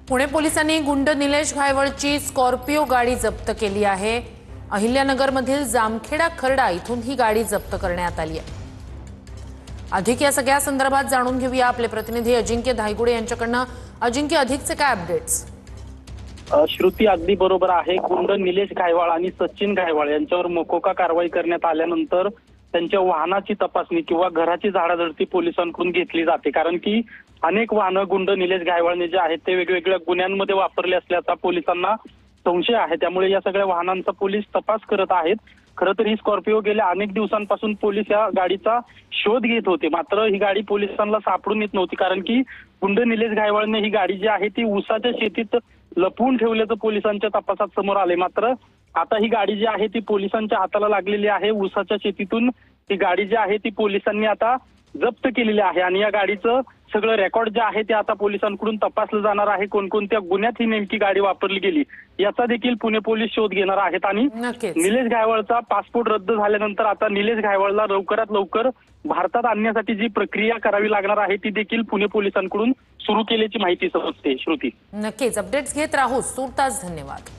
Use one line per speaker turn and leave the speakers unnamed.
पुणे पोलिसांनी गुंड निलेश घायवळची स्कॉर्पिओ गाडी जप्त केली आहे। अहिल्यानगरमधील जामखेडा खर्डा इथून ही गाडी जप्त करण्यात आली आहे। अधिक या सगळ्या संदर्भात जाणून घेऊया आपले प्रतिनिधी अजिंक्य धायगुडे यांच्याकडून। अजिंक्य, अधिकचे काय अपडेट्स?
श्रुती अगदी बरोबर आहे। गुंड निलेश घायवाळ आणि सचिन घायवाळ यांच्यावर मोकोका कारवाई करण्यात आल्यानंतर त्यांच्या वाहनाची तपासणी किंवा घराची झाडाझडती पोलिसांकडून घेतली जाते, कारण की अनेक वाहनं गुंड निलेश घायवाळने जे आहेत ते वेगवेगळ्या गुन्ह्यांमध्ये वापरले असल्याचा पोलिसांना संशय आहे। त्यामुळे या सगळ्या वाहनांचा पोलीस तपास करत आहेत। खरं तर ही स्कॉर्पिओ गेल्या अनेक दिवसांपासून पोलीस या गाडीचा शोध घेत होते, मात्र ही गाडी पोलिसांना सापडून येत नव्हती, कारण की गुंड निलेश घायवाळने ही गाडी जी आहे ती ऊसाच्या शेतीत लपवून ठेवल्याचं पोलिसांच्या तपासात समोर आले। मात्र आता ही गाडी जी आहे ती पोलिसांच्या हाताला लागलेली आहे। ऊसाच्या शेतीतून ही गाडी जी आहे ती पोलिसांनी आता जप्त केलेली आहे आणि या गाडीचं सगळं रेकॉर्ड जे आहे ते आता पोलिसांकडून तपासलं जाणार आहे। कोणकोणत्या गुन्ह्यात ही नेमकी गाडी वापरली गेली याचा देखील पुणे पोलीस शोध घेणार आहेत। आणि निलेश घायवाळचा पासपोर्ट रद्द झाल्यानंतर आता निलेश घायवाळला लवकरात लवकर भारतात आणण्यासाठी जी प्रक्रिया करावी लागणार आहे ती देखील पुणे पोलिसांकडून सुरू केल्याची माहिती समजते। श्रुती,
नक्कीच अपडेट्स घेत राहू। तूर्तास धन्यवाद।